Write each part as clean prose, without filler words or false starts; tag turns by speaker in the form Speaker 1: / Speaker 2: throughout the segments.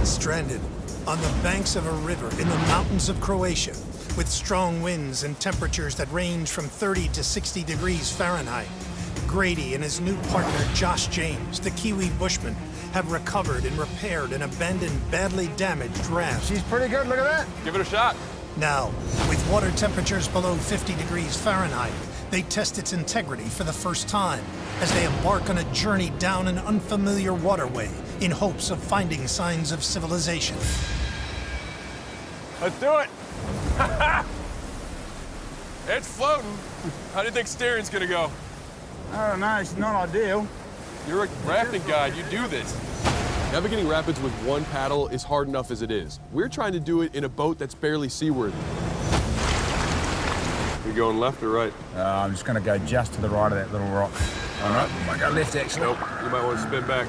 Speaker 1: Stranded on the banks of a river in the mountains of Croatia, with strong winds and temperatures that range from 30 to 60 degrees Fahrenheit, Grady and his new partner Josh James, the Kiwi bushman, have recovered and repaired an abandoned, badly damaged raft.
Speaker 2: She's pretty good, look at that.
Speaker 3: Give it a shot.
Speaker 1: Now, with water temperatures below 50 degrees Fahrenheit, they test its integrity for the first time as they embark on a journey down an unfamiliar waterway in hopes of finding signs of civilization.
Speaker 3: Let's do it. It's floating. How do you think steering's gonna go?
Speaker 2: I don't know, it's not ideal.
Speaker 3: You're a rafting guide, you do this.
Speaker 4: Navigating rapids with one paddle is hard enough as it is. We're trying to do it in a boat that's barely seaworthy.
Speaker 3: You going left or right?
Speaker 2: I'm just going to go just to the right of that little rock. All right, I might go left, actually.
Speaker 3: Nope, you might want to spin back.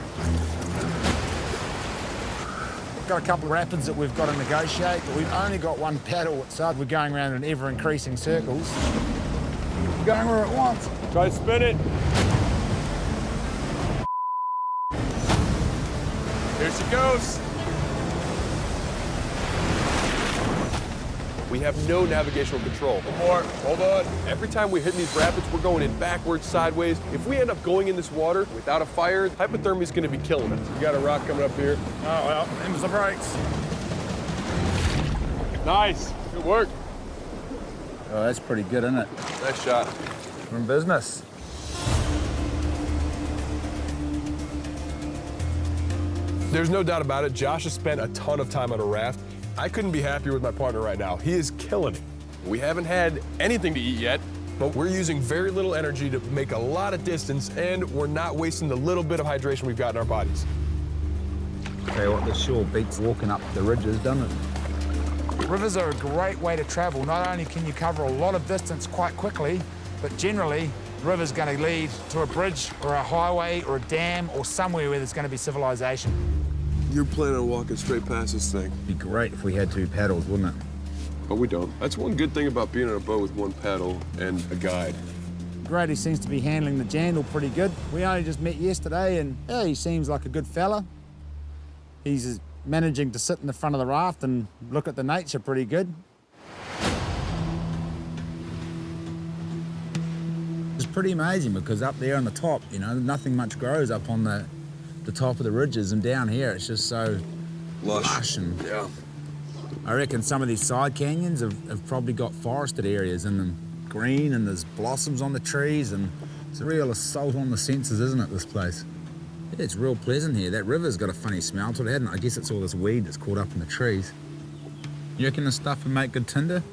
Speaker 2: We've got a couple of rapids that we've got to negotiate, but we've only got one paddle, so we're going around in ever-increasing circles. We're going where it wants.
Speaker 3: Try to spin it. Here she goes.
Speaker 4: We have no navigational control.
Speaker 3: One more, hold on.
Speaker 4: Every time we hit these rapids, we're going in backwards, sideways. If we end up going in this water without a fire, hypothermia is going to be killing us.
Speaker 3: You got a rock coming up here.
Speaker 2: Oh, well, them's the brakes.
Speaker 3: Nice, good work.
Speaker 2: Oh, that's pretty good, isn't it?
Speaker 3: Nice shot.
Speaker 2: We're in business.
Speaker 4: There's no doubt about it. Josh has spent a ton of time on a raft. I couldn't be happier with my partner right now. He is killing it. We haven't had anything to eat yet, but we're using very little energy to make a lot of distance, and we're not wasting the little bit of hydration we've got in our bodies.
Speaker 2: Tell you what, the shore beats walking up the ridges, doesn't it? Rivers are a great way to travel. Not only can you cover a lot of distance quite quickly, but generally, the river's going to lead to a bridge or a highway or a dam or somewhere where there's going to be civilization.
Speaker 4: You're planning on walking straight past this thing.
Speaker 2: It'd be great if we had two paddles, wouldn't it?
Speaker 4: But we don't. That's one good thing about being on a boat with one paddle and a guide.
Speaker 2: Grady seems to be handling the jandal pretty good. We only just met yesterday, and yeah, he seems like a good fella. He's managing to sit in the front of the raft and look at the nature pretty good. It's pretty amazing because up there on the top, you know, nothing much grows up on the top of the ridges, and down here it's just so lush. And
Speaker 4: yeah.
Speaker 2: I reckon some of these side canyons have probably got forested areas in them, green, and there's blossoms on the trees, and it's a real assault on the senses, isn't it, this place? Yeah, it's real pleasant here. That river's got a funny smell to it, hasn't it? I guess it's all this weed that's caught up in the trees. You reckon this stuff would make good tinder?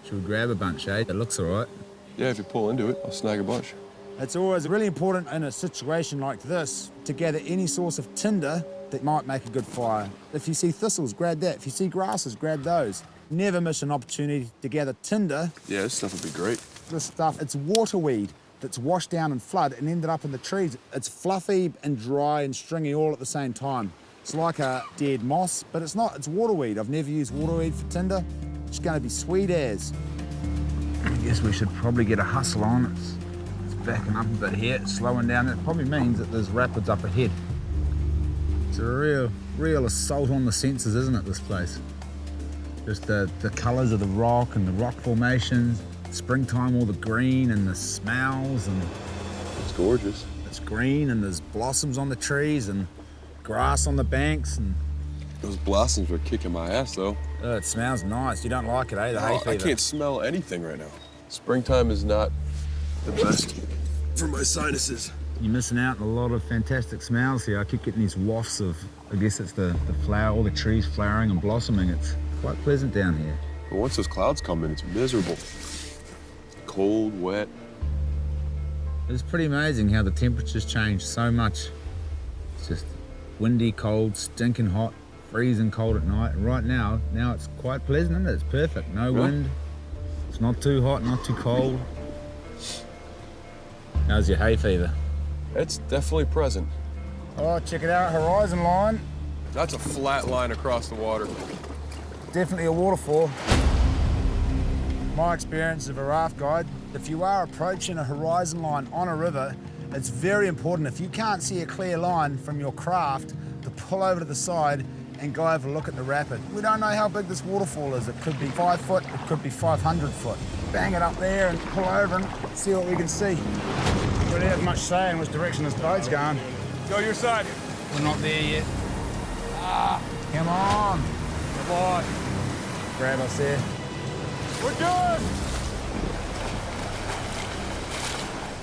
Speaker 2: Should we grab a bunch, eh? It looks all right.
Speaker 4: Yeah, if you pull into it, I'll snag a bunch.
Speaker 2: It's always really important in a situation like this to gather any source of tinder that might make a good fire. If you see thistles, grab that. If you see grasses, grab those. Never miss an opportunity to gather tinder.
Speaker 4: Yeah, this stuff would be great.
Speaker 2: This stuff, it's waterweed that's washed down in flood and ended up in the trees. It's fluffy and dry and stringy all at the same time. It's like a dead moss, but it's not. It's waterweed. I've never used waterweed for tinder. It's going to be sweet as. I guess we should probably get a hustle on. It's backing up a bit here, it's slowing down. That probably means that there's rapids up ahead. It's a real assault on the senses, isn't it, this place? Just the colours of the rock and the rock formations, springtime, all the green and the smells, and
Speaker 4: It's gorgeous.
Speaker 2: it's green and there's blossoms on the trees and grass on the banks, and
Speaker 4: Those blossoms are kicking my ass, though.
Speaker 2: it smells nice. You don't like it, eh? The hay fever.
Speaker 4: I can't smell anything right now. Springtime is not the best for my sinuses.
Speaker 2: You're missing out on a lot of fantastic smells here. I keep getting these wafts of, I guess it's the flower, all the trees flowering and blossoming. It's quite pleasant down here.
Speaker 4: But once those clouds come in, it's miserable. Cold, wet.
Speaker 2: It's pretty amazing how the temperatures change so much. It's just windy, cold, stinking hot, freezing cold at night. And right now it's quite pleasant, isn't it? It's perfect. No wind. It's not too hot, not too cold. How's your hay fever?
Speaker 4: It's definitely present.
Speaker 2: Oh, check it out, horizon line.
Speaker 4: That's a flat line across the water.
Speaker 2: Definitely a waterfall. My experience of a raft guide, if you are approaching a horizon line on a river, it's very important, if you can't see a clear line from your craft, to pull over to the side and go over and look at the rapid. We don't know how big this waterfall is. It could be 5 foot, it could be 500 foot. Bang it up there and pull over and see what we can see. We don't have much say in which direction this boat's going.
Speaker 3: Go your side.
Speaker 2: We're not there yet. Come on.
Speaker 3: Come on.
Speaker 2: Grab us there.
Speaker 3: We're good.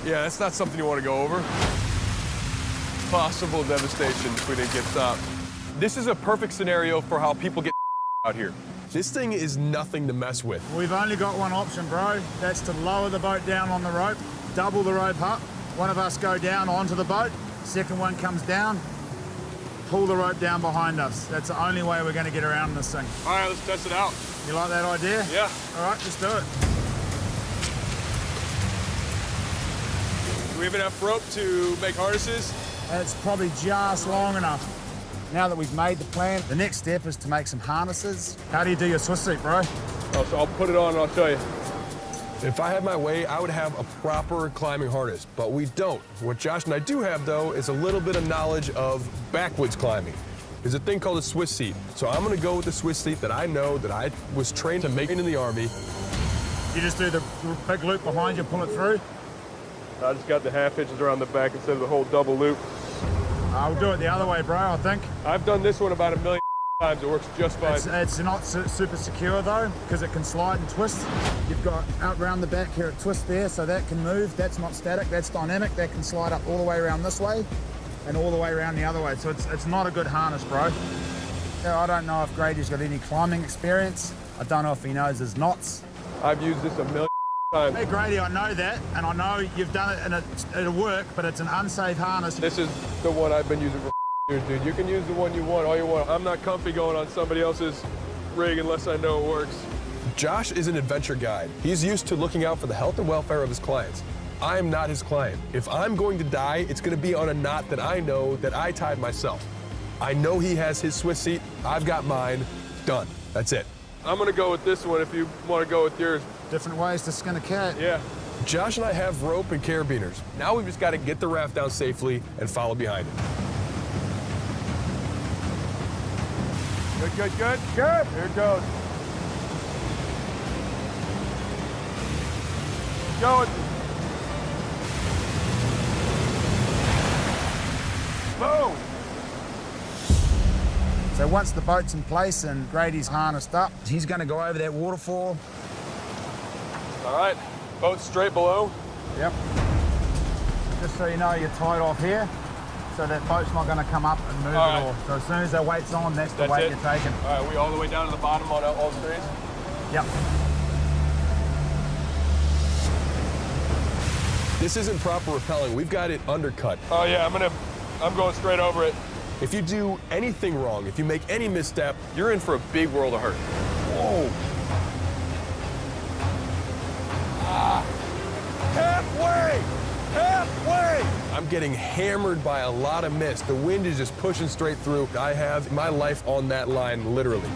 Speaker 3: Yeah, that's not something you want to go over. Possible devastation if we didn't get stopped. This is a perfect scenario for how people get out here.
Speaker 4: This thing is nothing to mess with.
Speaker 2: We've only got one option, bro. That's to lower the boat down on the rope, double the rope up. One of us go down onto the boat, second one comes down, pull the rope down behind us. That's the only way we're going to get around this thing.
Speaker 3: All right, let's test it out.
Speaker 2: You like that idea?
Speaker 3: Yeah.
Speaker 2: All right, let's do it.
Speaker 3: Do we have enough rope to make harnesses?
Speaker 2: It's probably just long enough. Now that we've made the plan, the next step is to make some harnesses. How do you do your Swiss seat, bro?
Speaker 3: Oh, so I'll put it on and I'll show you.
Speaker 4: If I had my way, I would have a proper climbing harness, but we don't. What Josh and I do have, though, is a little bit of knowledge of backwoods climbing. There's a thing called a Swiss seat. So I'm gonna go with the Swiss seat that I know that I was trained to make in the Army.
Speaker 2: You just do the big loop behind you, pull it through.
Speaker 3: I just got the half hitches around the back instead of the whole double loop.
Speaker 2: I'll do it the other way, bro, I think.
Speaker 3: I've done this one about 1,000,000 times. It works just fine.
Speaker 2: It's not super secure, though, because it can slide and twist. You've got out around the back here, a twist there, so that can move. That's not static, that's dynamic. That can slide up all the way around this way and all the way around the other way. So it's not a good harness, bro. Yeah, I don't know if Grady's got any climbing experience. I don't know if he knows his knots.
Speaker 3: I've used this 1,000,000 times.
Speaker 2: Hey, Grady, I know that, and I know you've done it, and it'll work, but it's an unsafe harness.
Speaker 3: This is the one I've been using for years, dude. You can use the one you want, all you want. I'm not comfy going on somebody else's rig unless I know it works.
Speaker 4: Josh is an adventure guide. He's used to looking out for the health and welfare of his clients. I'm not his client. If I'm going to die, it's going to be on a knot that I know that I tied myself. I know he has his Swiss seat. I've got mine. Done. That's it.
Speaker 3: I'm gonna go with this one if you want to go with yours.
Speaker 2: Different ways to skin a cat.
Speaker 3: Yeah.
Speaker 4: Josh and I have rope and carabiners. Now we've just got to get the raft down safely and follow behind it.
Speaker 3: Good, good, good. Good. Here it goes. Going. Boom.
Speaker 2: So once the boat's in place and Grady's harnessed up, he's going to go over that waterfall.
Speaker 3: All right. Boat straight below.
Speaker 2: Yep. Just so you know, you're tied off here, so that boat's not going to come up and move
Speaker 3: All
Speaker 2: at
Speaker 3: right.
Speaker 2: all. So as soon as that weight's on, that's the weight
Speaker 3: it.
Speaker 2: you're taking.
Speaker 3: All right, we all the way down to the bottom on all straights.
Speaker 2: Yep.
Speaker 4: This isn't proper rappelling. We've got it undercut.
Speaker 3: Oh yeah, I'm going straight over it.
Speaker 4: If you do anything wrong, if you make any misstep,
Speaker 3: You're in for a big world of hurt.
Speaker 4: whoa,
Speaker 3: Halfway! Halfway!
Speaker 4: I'm getting hammered by a lot of mist. The wind is just pushing straight through. I have my life on that line, literally.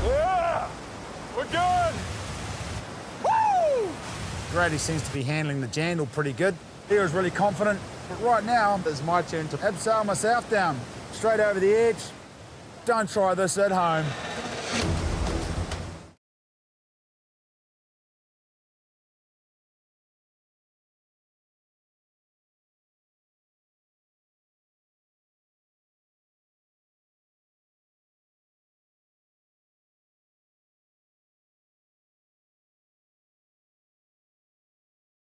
Speaker 3: Yeah! We're good! Woo!
Speaker 2: Grady seems to be handling the jandal pretty good. He was really confident. But right now, it's my turn to abseil myself down. Straight over the edge. Don't try this at home.